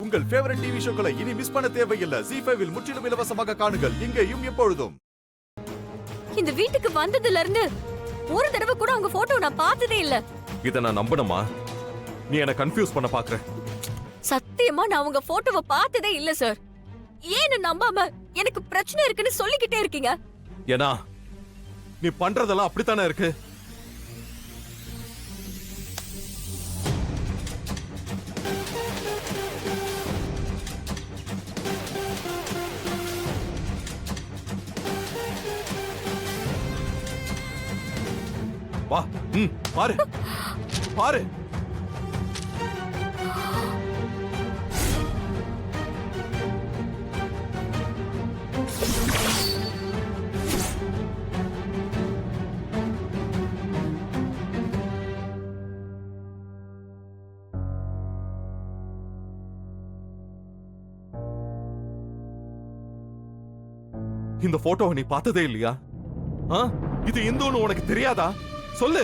உங்கள் favourite TV ஷோக்களை இனி miss பண்ண தேவையில்லை. ZEE5 இல் முற்றிலும் இலவசமாக காணுங்கள். இங்கேயும் எப்பொழுதும். இந்த வீட்டுக்கு வந்ததுல இருந்து ஒரு தடவை கூட அவங்க போட்டோ நான் பார்த்ததே இல்ல. இத நான் நம்பணுமா? நீ என்ன கன்ஃபியூஸ் பண்ண பாக்குற. சத்தியமா நான் உங்க போட்டோவை பார்த்ததே இல்ல சார். ஏன்னு நம்பாம எனக்கு பிரச்சனை இருக்குன்னு சொல்லிக்கிட்டே இருக்கீங்க. ஏனா நீ பண்றதெல்லாம் அப்படித்தானே இருக்கு. வா, பாரு பாரு. இந்த போட்டோவை நீ பார்த்ததே இல்லையா? இது இந்துன்னு உனக்கு தெரியாதா? சொல்லு.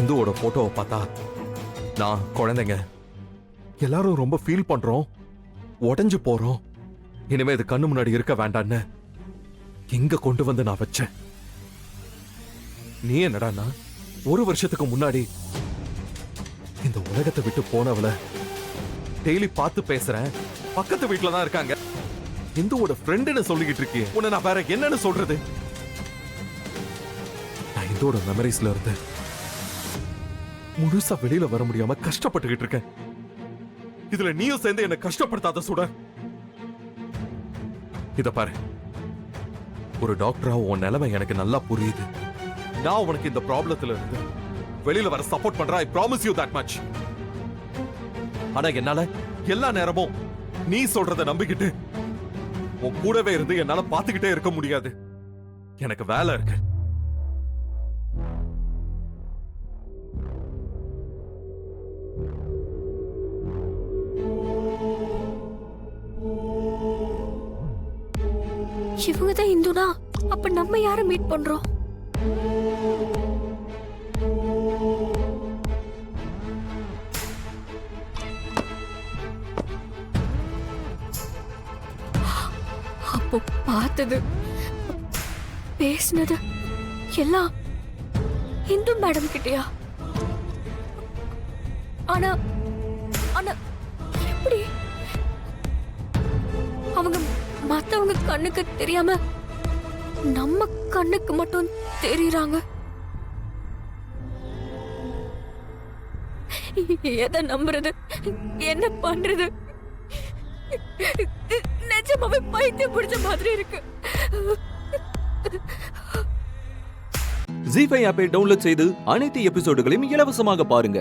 இந்துவோட போட்டோவை பார்த்தா நான், குழந்தைங்க எல்லாரும் ரொம்ப ஃபீல் பண்றோம், உடைஞ்சு போறோம். இனிமே இது கண்ணு முன்னாடி இருக்க வேண்டான்னு இங்க கொண்டு வந்து நான் வச்சேன். நீ என்னடான்னா ஒரு வருஷத்துக்கு முன்னாடி இந்த உலகத்தை விட்டு போனவள டெய்லி பார்த்து பேசுறேன், பக்கத்து வீட்டுல தான் இருக்காங்க, இந்துவோட ஃப்ரெண்டுன்னு சொல்லிக்கிட்டு இருக்கேன். உன்னை நான் வேற என்னன்னு சொல்றது? நான் இந்துவோட மெமரிஸ்ல இருந்து முழுசா வெளியில வர முடியாம கஷ்டப்பட்டுக்கிட்டு இருக்கேன். இதுல நீயும் சேர்ந்து என்ன கஷ்டப்படுத்தாத சுடர். இத பாரு, ஒரு டாக்டரா உன் நிலைமை எனக்கு நல்லா புரியுது. நான் உனக்கு இந்த ப்ராப்ளத்துல இருந்து வெளியில வர சப்போர்ட் பண்றேன். I promise you that much. ஆனா என்னால எல்லா நேரமும் நீ சொல்றத நம்பிக்கிட்டு உன் கூடவே இருந்து என்னால பாத்துக்கிட்டே இருக்க முடியாது. எனக்கு வேலை இருக்கு. இவங்கதான் இந்துனா, அப்ப நம்ம யார மீட் பண்றோம்? அப்போ பார்த்தது, பேசினது எல்லாம் இந்து மேடம் கிட்டயா? ஆனா ஆனா எப்படி அவங்க மத்தவங்க கண்ணுக்கு தெரியாம நம்ம கண்ணுக்கு மட்டும் தெரியுறாங்க? எதை நம்புறது, என்ன பண்றது? நிஜமாவே பைத்தியம் பிடிச்ச மாதிரி இருக்கு. ZEE5 ஆப்பை டவுன்லோட் செய்து அனைத்து எபிசோடுகளையும் இலவசமாக பாருங்க.